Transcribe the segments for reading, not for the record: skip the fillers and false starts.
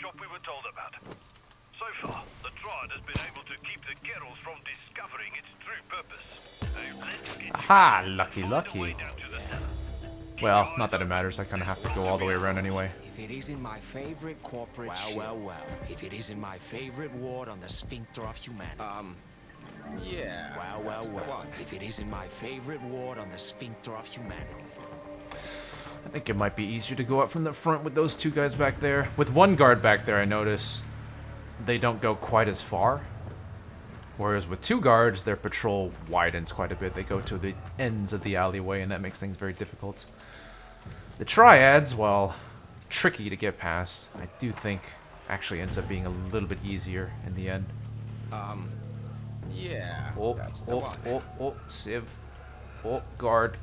shop we were told about. So far, the Triad has been able to keep the Gerals from discovering its true purpose. Aha! Lucky, lucky. Well, not that it matters. I kind of have to go all the way around anyway. If it isn't my favorite corporate well. If it isn't my favorite ward on the sphincter of humanity. Yeah. Well. If it isn't my favorite ward on the sphincter of humanity. I think it might be easier to go up from the front with those two guys back there. With one guard back there, I notice they don't go quite as far. Whereas with two guards, their patrol widens quite a bit. They go to the ends of the alleyway, and that makes things very difficult. The Triads, while tricky to get past, I do think actually ends up being a little bit easier in the end. Yeah. Oh, Civ. Oh, guard.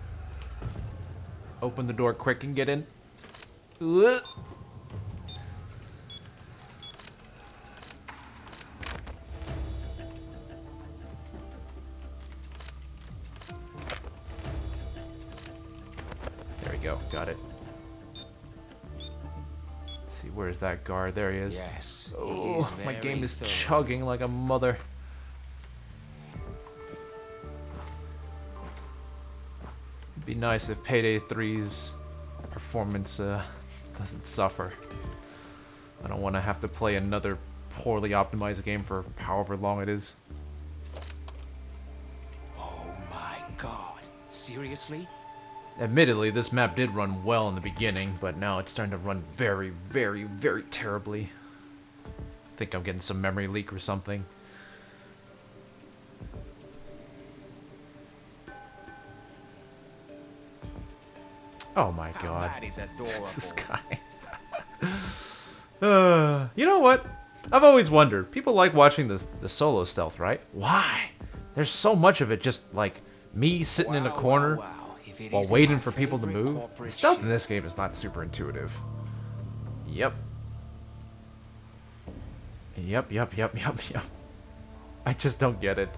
Open the door quick and get in. There we go. Got it. Let's see, where's that guard? There he is. Yes. Oh, my game is chugging like a mother. It'd be nice if Payday 3's performance doesn't suffer. I don't want to have to play another poorly optimized game for however long it is. Oh my god. Seriously? Admittedly, this map did run well in the beginning, but now it's starting to run very, very, very terribly. I think I'm getting some memory leak or something. Oh my god. That is adorable. This guy. You know what? I've always wondered. People like watching the solo stealth, right? Why? There's so much of it just like me sitting in a corner while waiting for people to move. The stealth in this game is not super intuitive. Yep. Yep. I just don't get it.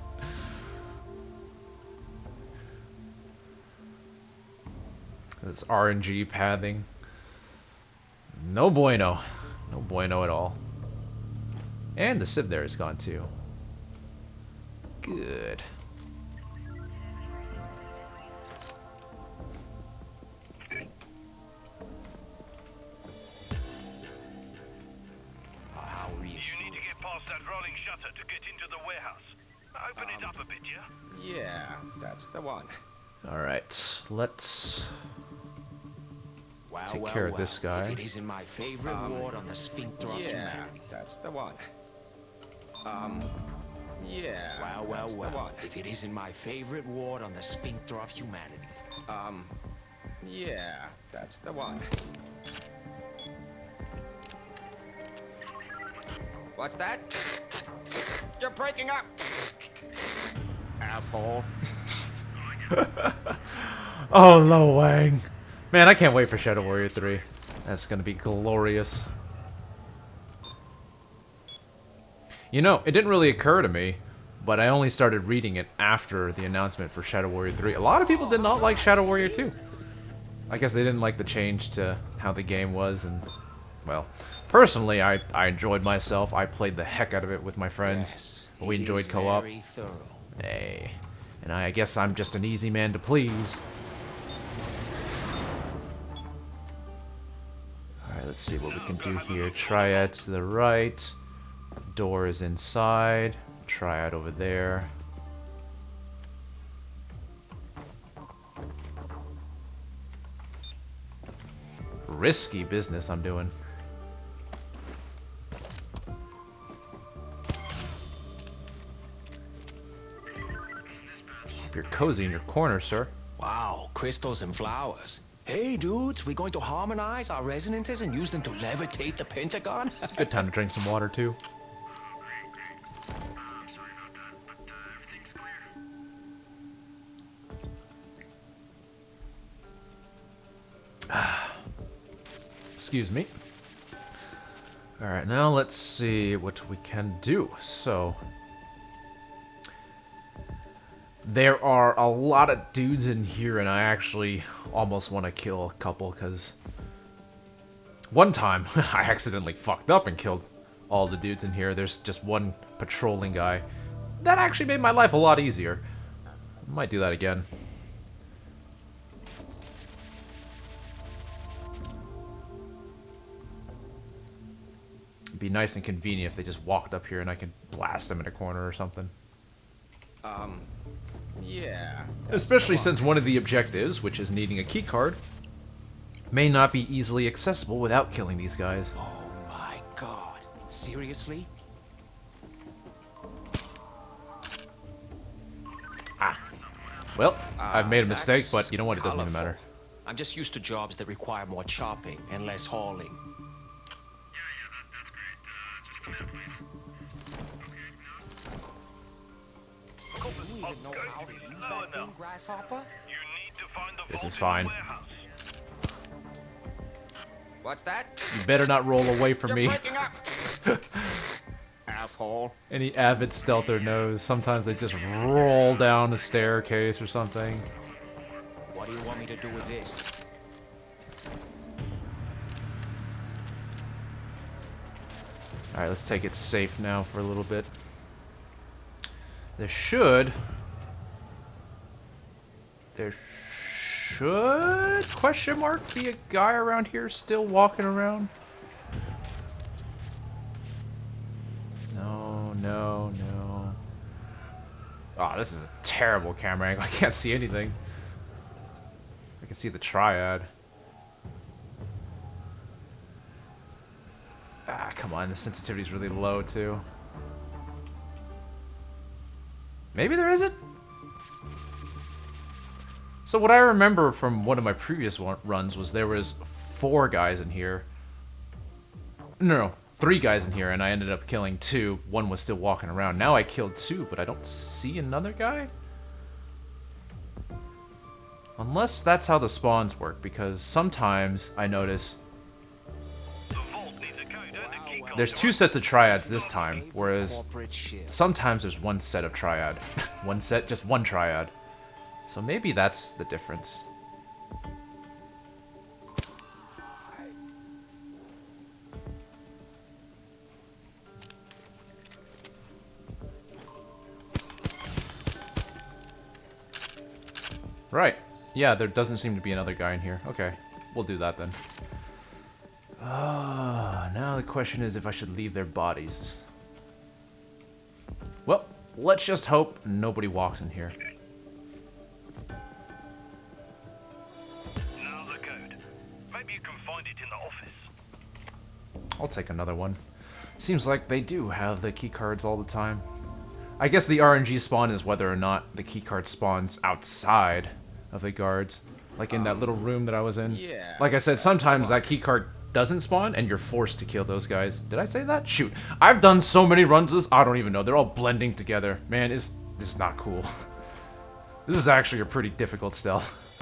This RNG pathing. No bueno. No bueno at all. And the Civ there is gone too. Good. You need to get past that rolling shutter to get into the warehouse. Open it up a bit, yeah? Yeah, that's the one. Alright, let's take care of this guy. If it isn't my favorite ward on the sphincter of Yeah, humanity. that's the one. Yeah. Well. The one. If it isn't my favorite ward on the sphincter of humanity. Yeah, that's the one. What's that? You're breaking up! Asshole. Oh, Lo Wang. Man, I can't wait for Shadow Warrior 3. That's gonna be glorious. You know, it didn't really occur to me, but I only started reading it after the announcement for Shadow Warrior 3. A lot of people did not like Shadow Warrior 2. I guess they didn't like the change to how the game was, and, well, personally, I enjoyed myself. I played the heck out of it with my friends. Yes, We enjoyed co-op. very thorough. Hey. And I guess I'm just an easy man to please. Alright, let's see what we can do here. Triad to the right. Door is inside. Triad over there. Risky business I'm doing. Hope you're cozy in your corner, sir. Wow, crystals and flowers. Hey, dudes, we're going to harmonize our resonances and use them to levitate the Pentagon? Good time to drink some water, too. Excuse me. Alright, now let's see what we can do. So, there are a lot of dudes in here, and I actually almost want to kill a couple, because One time, I accidentally fucked up and killed all the dudes in here. There's just one patrolling guy. That actually made my life a lot easier. Might do that again. It'd be nice and convenient if they just walked up here and I could blast them in a corner or something. Yeah. Especially since one of the objectives, which is needing a keycard, may not be easily accessible without killing these guys. Oh my god. Seriously? Well, I've made a mistake, That's but you know what? It doesn't even colorful. matter. I'm just used to jobs that require more chopping and less hauling. You even know how to use that thing, grasshopper? You need to find the This vault is in the fine. warehouse. What's that? You better not roll away from You're me. breaking up. Asshole. Any avid stealther knows sometimes they just roll down the staircase or something. What do you want me to do with this? Alright, let's take it safe now for a little bit. There should, question mark, be a guy around here still walking around? No, no, no. Oh, this is a terrible camera angle. I can't see anything. I can see the triad. Ah, come on, the sensitivity's really low, too. Maybe there isn't? So what I remember from one of my previous runs was there was 4 guys in here. No, 3 guys in here, and I ended up killing 2. 1 was still walking around. Now I killed 2, but I don't see another guy? Unless that's how the spawns work, because sometimes I notice The vault needs a code and a key card. there's 2 sets of triads this time, whereas Corporate shit. sometimes there's 1 set of triad. One set, just 1 triad. So maybe that's the difference. Right. Yeah, there doesn't seem to be another guy in here. Okay, we'll do that then. Now the question is if I should leave their bodies. Well, let's just hope nobody walks in here. Now the code. Maybe you can find it in the office. I'll take another one. Seems like they do have the keycards all the time. I guess the RNG spawn is whether or not the keycard spawns outside of the guards. Like in that little room that I was in. Yeah, Like I said, sometimes that keycard doesn't spawn and you're forced to kill those guys. Did I say that? Shoot. I've done so many runs of this, I don't even know. They're all blending together. Man, this is not cool. This is actually a pretty difficult stealth.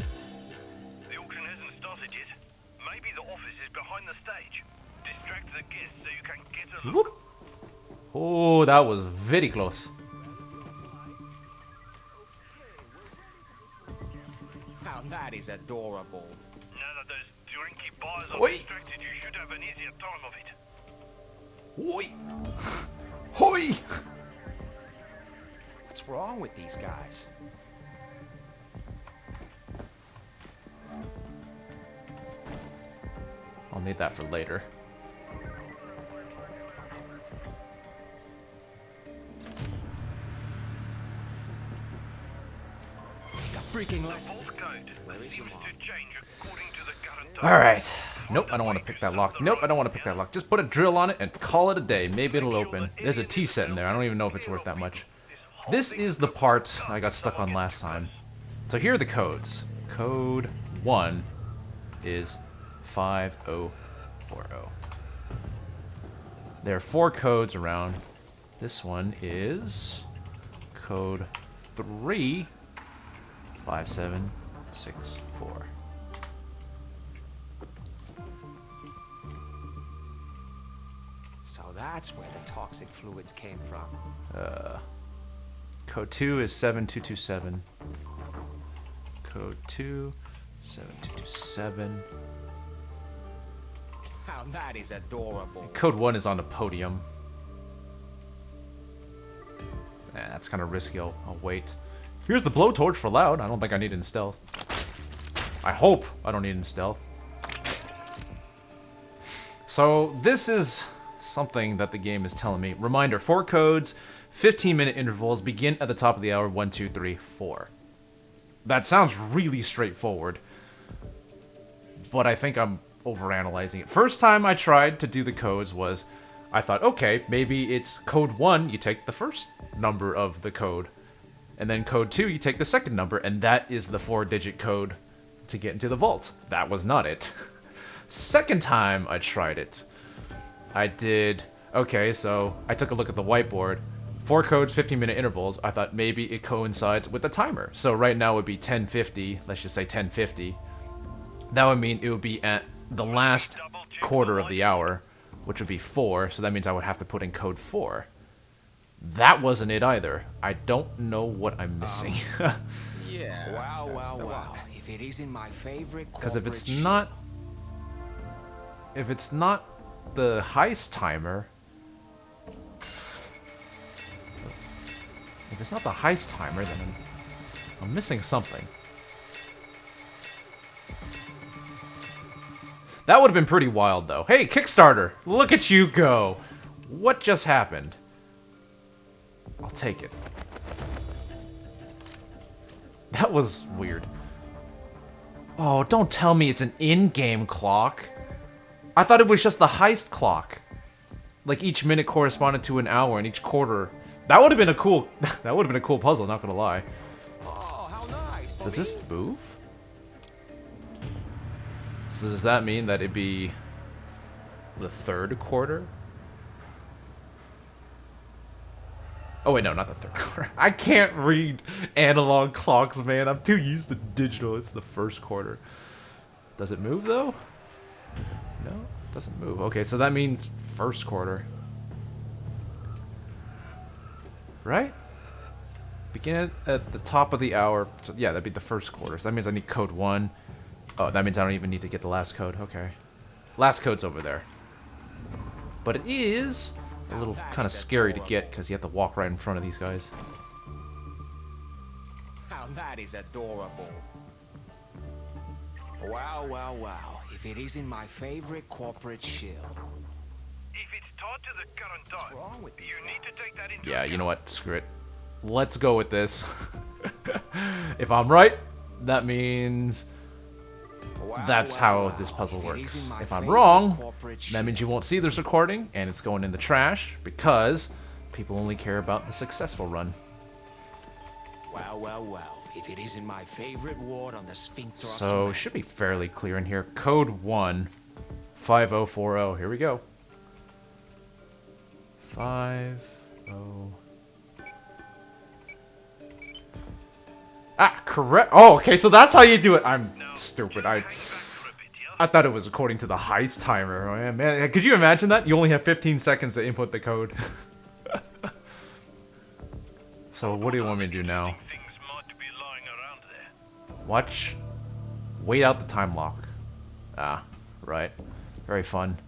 The auction hasn't started yet. Maybe the office is behind the stage. Distract the guests so you can get a look. Whoop. Oh, that was very close. Now that is adorable. Now that those drinky buyers are Oi. distracted, you should have an easier time of it. Hoi! Hoi! What's wrong with these guys? I'll need that for later. Freaking less. Vault code Where is your seems mom? to change according to the current Alright. Nope, I don't want to pick that lock. Nope, I don't want to pick that lock. Just put a drill on it and call it a day. Maybe it'll open. There's a T set in there. I don't even know if it's worth that much. This is the part I got stuck on last time. So here are the codes. Code 1 is 5040. There are 4 codes around. This one is code 3 5764. So that's where the toxic fluids came from. Code 2 is 7227. Code 2, 7227. Now that is adorable. Code 1 is on the podium. That's kind of risky. I'll wait. Here's the blowtorch for loud. I don't think I need it in stealth. I hope I don't need it in stealth. So this is something that the game is telling me. Reminder, 4 codes, 15-minute intervals, begin at the top of the hour, 1, 2, 3, 4. That sounds really straightforward, but I think I'm overanalyzing it. First time I tried to do the codes was, I thought, okay, maybe it's code 1, you take the first number of the code, and then code 2, you take the second number, and that is the 4-digit code to get into the vault. That was not it. Second time I tried it, I did, okay, so I took a look at the whiteboard, 4 codes, 15-minute intervals. I thought maybe it coincides with the timer. So right now it would be 10:50, let's just say 10:50. That would mean it would be at the last quarter of the hour, which would be 4, so that means I would have to put in code 4. That wasn't it either. I don't know what I'm missing. Yeah. Wow, wow, wow. If it isn't my favorite corporate Because if it's not the heist timer, if it's not the heist timer, then I'm missing something. That would have been pretty wild, though. Hey, Kickstarter! Look at you go! What just happened? I'll take it. That was weird. Oh, don't tell me it's an in-game clock. I thought it was just the heist clock. Like each minute corresponded to an hour, and each quarter. That would have been a cool. That would have been a cool puzzle. Not gonna lie. Oh, how nice. Does this move? So does that mean that it'd be the third quarter? Oh wait, no, not the third quarter. I can't read analog clocks, man. I'm too used to digital. It's the first quarter. Does it move though? No, it doesn't move. Okay, so that means first quarter. Right? Begin at the top of the hour. So yeah, that'd be the first quarter. So that means I need code 1. Oh, that means I don't even need to get the last code. Okay. Last code's over there. But it is a little kind of scary to get because you have to walk right in front of these guys. Now that is adorable. Wow, wow, wow. If it isn't my favorite corporate shill. If it's tied to the current time, wrong with these you need to take that into Yeah, you account. know what? Screw it. Let's go with this. If I'm right, that means that's how this puzzle works. If I'm wrong, that means you won't see this recording, and it's going in the trash, because people only care about the successful run. Wow, wow, wow. If it isn't my favorite ward on the sphincter. So, should be fairly clear in here. Code 1, 5040. Here we go. 50. Ah, correct. Oh, okay, so that's how you do it. I'm stupid. I thought it was according to the heist timer. Oh, man, could you imagine that? You only have 15 seconds to input the code. So what do you want me to do now? Things might be lying around there. Watch. Wait out the time lock. Ah, right. Very fun.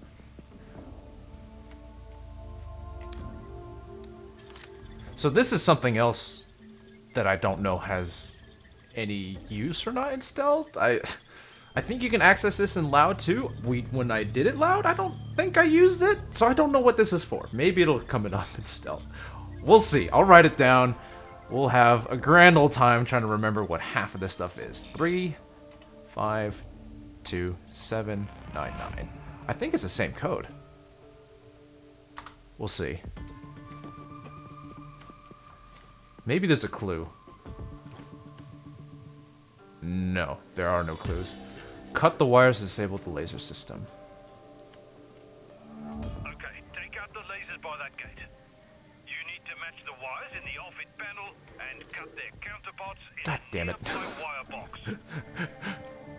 So this is something else that I don't know has any use or not in stealth. I think you can access this in loud too. When I did it loud, I don't think I used it, so I don't know what this is for. Maybe it'll come in on in stealth. We'll see. I'll write it down. We'll have a grand old time trying to remember what half of this stuff is. 3, 5, 2, 7, 9, 9. I think it's the same code. We'll see. Maybe there's a clue. No, there are no clues. Cut the wires to disable the laser system. Okay, take out the lasers by that gate. You need to match the wires in the off-it panel and cut their counterparts in God damn it. a nearby wire box.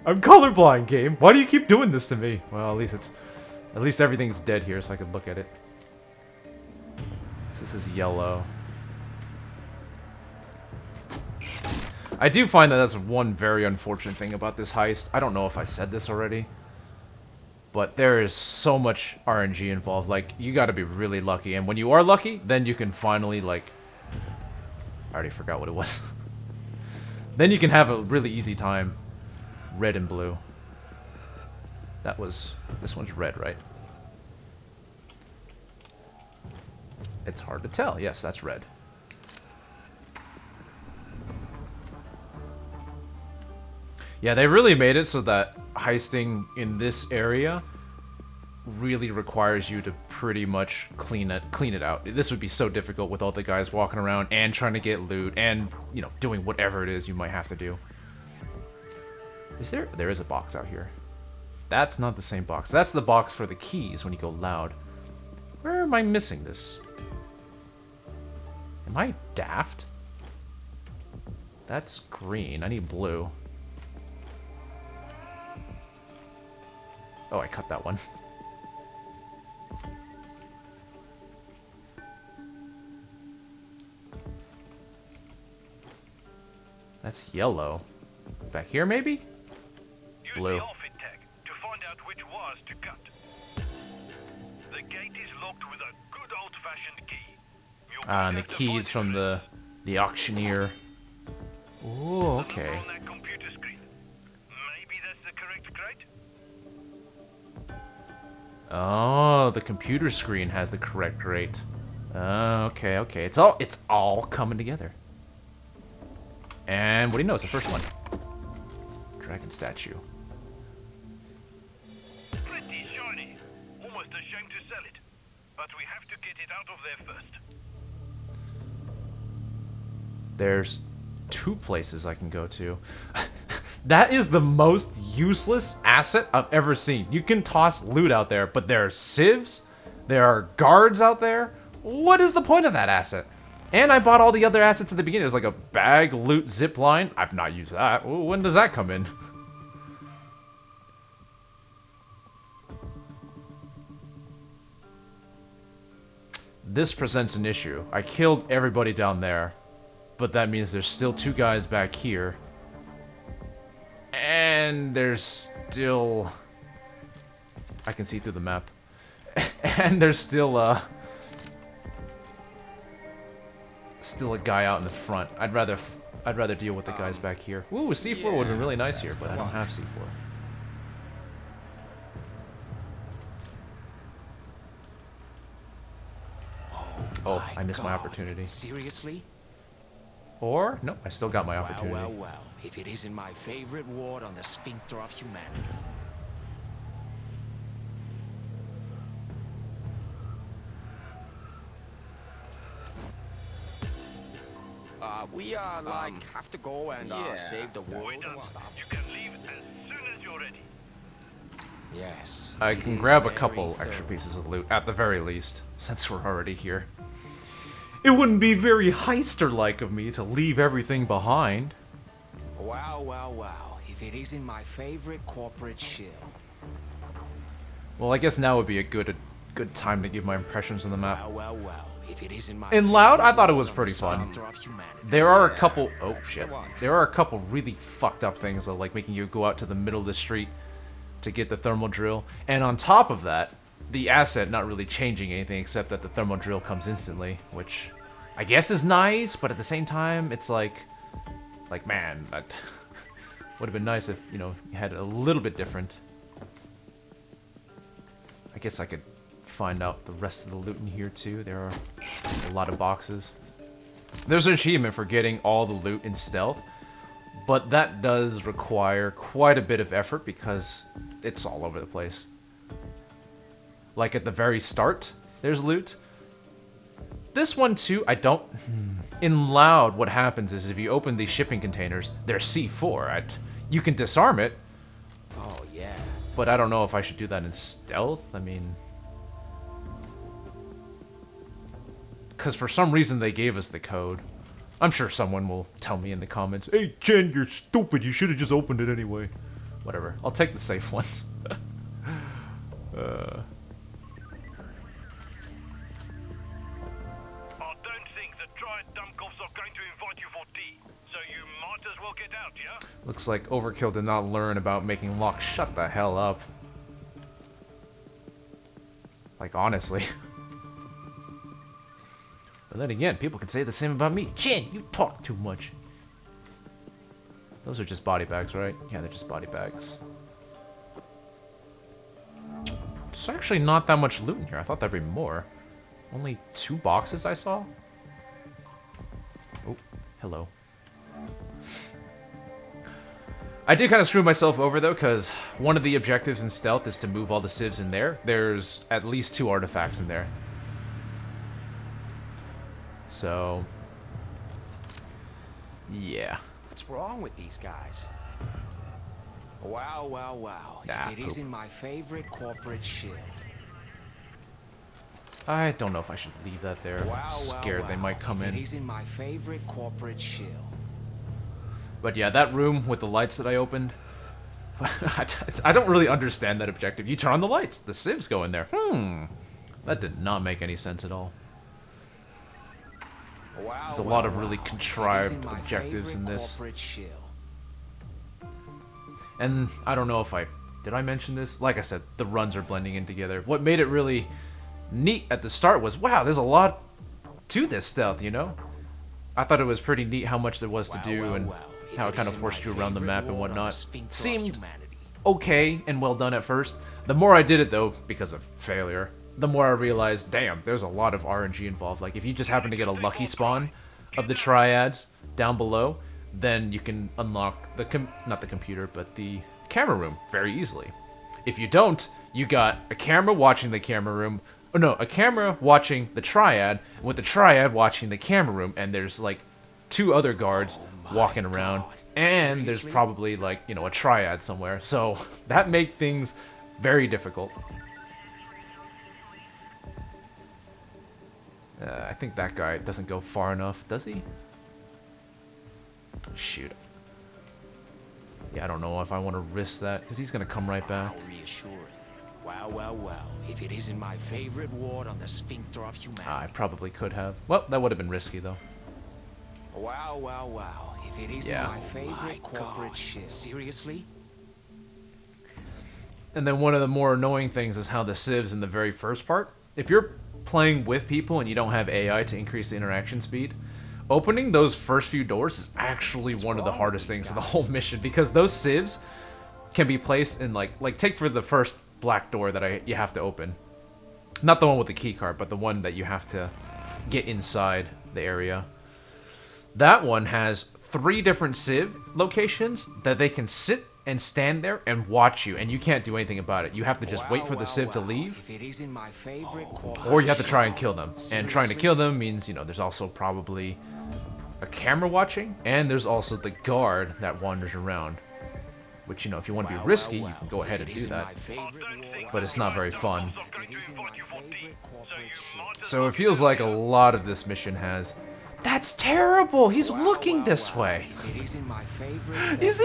I'm colorblind, game. Why do you keep doing this to me? Well, at least everything's dead here, so I can look at it. So this is yellow. I do find that that's one very unfortunate thing about this heist. I don't know if I said this already. But there is so much RNG involved. Like, you gotta be really lucky. And when you are lucky, then you can finally, like... I already forgot what it was. Then you can have a really easy time. Red and blue. That was... This one's red, right? It's hard to tell. Yes, that's red. Yeah, they really made it so that heisting in this area really requires you to pretty much clean it out. This would be so difficult with all the guys walking around and trying to get loot and, you know, doing whatever it is you might have to do. Is there? There is a box out here. That's not the same box. That's the box for the keys when you go loud. Where am I missing this? Am I daft? That's green. I need blue. Oh, I cut that one. That's yellow. Back here, maybe? Use Blue. the outfit tag to find out which wires to cut. The gate is locked with a good old-fashioned key. You'll And the have to keys find from it the auctioneer. Ooh, okay. on that computer screen. Maybe that's the correct crate? Oh, the computer screen has the correct rate. Okay, okay. It's all coming together. And what do you know? It's the first one. Dragon statue. Pretty shiny. Almost ashamed to sell it. But we have to get it out of there first. There's 2 places I can go to. That is the most useless asset I've ever seen. You can toss loot out there, but there are civs, there are guards out there. What is the point of that asset? And I bought all the other assets at the beginning. There's like a bag, loot, zip line. I've not used that. Ooh, when does that come in? This presents an issue. I killed everybody down there, but that means there's still 2 guys back here. And there's still... I can see through the map. And there's still a guy out in the front. I'd rather deal with the guys back here. Ooh, a C4 would have been really nice here, but I don't have C4. Oh, I missed my opportunity. Seriously? Or, nope, I still got my opportunity. Well, well, well. If it isn't my favorite ward on the sphincter of humanity. We have to go and save the world We're done. and stuff. You can leave as soon as you're ready. Yes. I it can is grab a very couple thorough. extra pieces of loot, at the very least, since we're already here. It wouldn't be very heister-like of me to leave everything behind. Wow, wow, wow. If it isn't my favorite corporate shill. Well, I guess now would be a good time to give my impressions on the map. Well, well, well. If it isn't my In Loud, I favorite thought it ward was on pretty the fun. sphincter of humanity. There are a couple... Oh, shit. There are a couple really fucked up things, though, like making you go out to the middle of the street to get the thermal drill. And on top of that, the asset not really changing anything except that the thermal drill comes instantly, which I guess is nice, but at the same time, it's like man, that would have been nice if, you know, you had it a little bit different. I guess I could find out the rest of the loot in here, too. There are a lot of boxes. There's an achievement for getting all the loot in stealth, but that does require quite a bit of effort because it's all over the place. Like at the very start, there's loot. This one too, I don't... In Loud, what happens is if you open these shipping containers, they're C4. You can disarm it. Oh, yeah. But I don't know if I should do that in stealth. I mean... Because for some reason they gave us the code. I'm sure someone will tell me in the comments, "Hey, Jen, you're stupid. You should have just opened it anyway." Whatever. I'll take the safe ones. I don't think the Triad Dumpkopf are going to invite you for tea, so you might as well get out, yeah? Looks like Overkill did not learn about making locks. Shut the hell up. Like, honestly. But then again, people can say the same about me. Jin, you talk too much. Those are just body bags, right? Yeah, they're just body bags. There's actually not that much loot in here. I thought there'd be more. Only 2 boxes I saw? Oh, hello. I did kind of screw myself over, though, because one of the objectives in stealth is to move all the civs in there. There's at least 2 artifacts in there. So... yeah. What's wrong with these guys? Wow, wow, wow. Nah, If it isn't my favorite corporate shield. I don't know if I should leave that there. Wow, I'm scared they might come in. It isn't my favorite corporate shield. But yeah, that room with the lights that I opened, I don't really understand that objective. You turn on the lights, the civs go in there. That did not make any sense at all. Wow, There's a lot of really contrived objectives in this. And I don't know if did I mention this? Like I said, the runs are blending in together. What made it really neat at the start was, wow, there's a lot to this stealth, you know? I thought it was pretty neat how much there was to do and how it kind of forced you around the map and whatnot. Seemed okay and well done at first. The more I did it, though, because of failure, the more I realized, damn, there's a lot of RNG involved. Like, if you just happen to get a lucky spawn of the triads down below, then you can unlock not the computer, but the camera room very easily. If you don't, you got a camera watching the camera room, or no, a camera watching the triad, with the triad watching the camera room, and there's like 2 other guards walking around, and there's probably like, you know, a triad somewhere. So that made things very difficult. I think that guy doesn't go far enough, does he? Shoot. Yeah, I don't know if I want to risk that, because he's going to come right back. How reassuring. Wow, wow, wow. If it isn't my favorite ward on the sphincter of humanity. I probably could have. Well, that would have been risky, though. Wow, wow, wow. If it isn't my favorite corporate shit. Seriously? And then one of the more annoying things is how the civs in the very first part, if you're playing with people and you don't have AI to increase the interaction speed, opening those first few doors is actually one of the hardest things of the whole mission, because those civs can be placed in like take for the first black door that you have to open. Not the one with the key card, but the one that you have to get inside the area. That one has 3 different civ locations that they can sit and stand there and watch you, and you can't do anything about it. You have to just wait for the civ to leave, or you have to try and kill them. And trying to kill them means, you know, there's also probably a camera watching, and there's also the guard that wanders around. Which, you know, if you want to be risky, you can go ahead and do that. But it's not very fun. So it feels like a lot of this mission has... That's terrible! He's looking this way! You see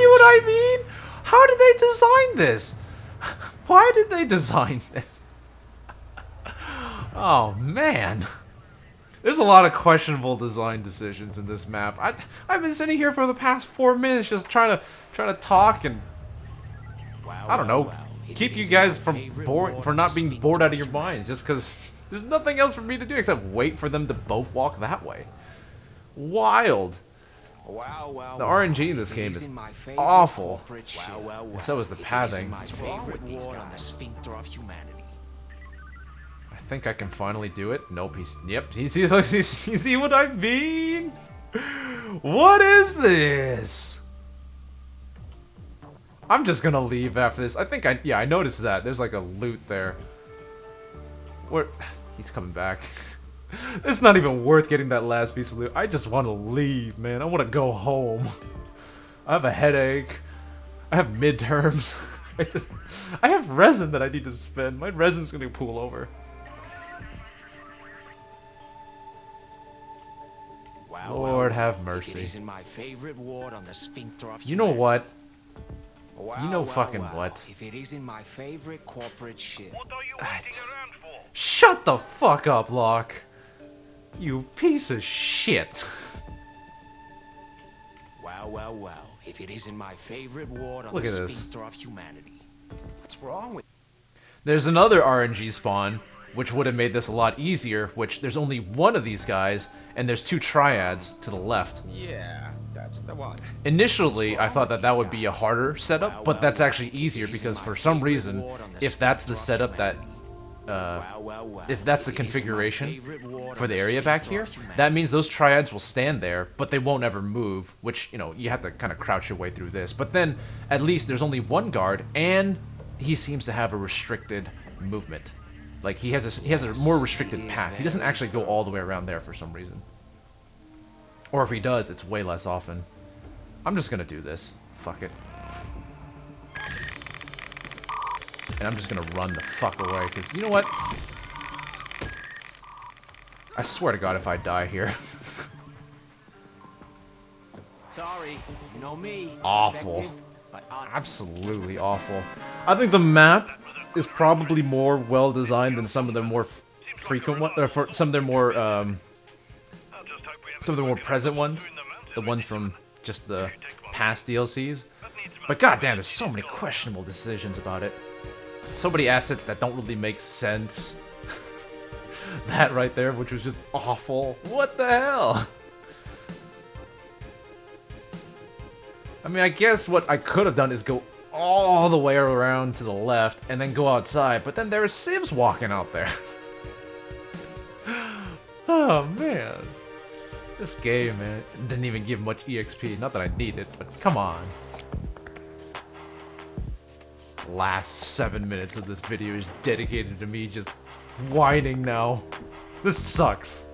what I mean? How did they design this? Why did they design this? Oh, man. There's a lot of questionable design decisions in this map. I've been sitting here for the past 4 minutes just trying to talk and... I don't know, keep you guys from not being bored out of your minds, just because there's nothing else for me to do except wait for them to both walk that way. Wild. The RNG in this game is awful. And so is the pathing. I think I can finally do it. Nope, yep, you see what I mean? What is this? I'm just gonna leave after this. I noticed that. There's like a loot there. Where? He's coming back. It's not even worth getting that last piece of loot. I just want to leave, man. I want to go home. I have a headache. I have midterms. I have resin that I need to spend. My resin's gonna pool over. Lord have mercy. You know what? You know fucking what? If it isn't my favorite corporate shit. What are you waiting around for? Shut the fuck up, Locke. You piece of shit. Wow. If it isn't my favorite ward on Look the at this. sphincter of humanity. What's wrong with... There's another RNG spawn which would have made this a lot easier, which there's only one of these guys, and there's 2 triads to the left. Yeah, that's the one. Initially, I thought that that would be a harder setup, but that's actually easier because for some reason, if that's the setup that, if that's the configuration for the area back here, that means those triads will stand there, but they won't ever move, which, you know, you have to kind of crouch your way through this. But then, at least there's only one guard, and he seems to have a restricted movement. Like, he has a more restricted path. He doesn't actually go all the way around there for some reason. Or if he does, it's way less often. I'm just gonna do this. Fuck it. And I'm just gonna run the fuck away, because you know what? I swear to God if I die here. Sorry, you know me. Awful. Absolutely awful. I think the map is probably more well designed than some of the more frequent ones, or for some of their more present ones, the ones from just the past DLCs. But goddamn, there's so many questionable decisions about it. So many assets that don't really make sense. That right there, which was just awful. What the hell? I mean, I guess what I could have done is go all the way around to the left and then go outside, but then there are civs walking out there. Oh, man. This game, man, didn't even give much EXP. Not that I need it, but come on. Last 7 minutes of this video is dedicated to me just whining now. This sucks.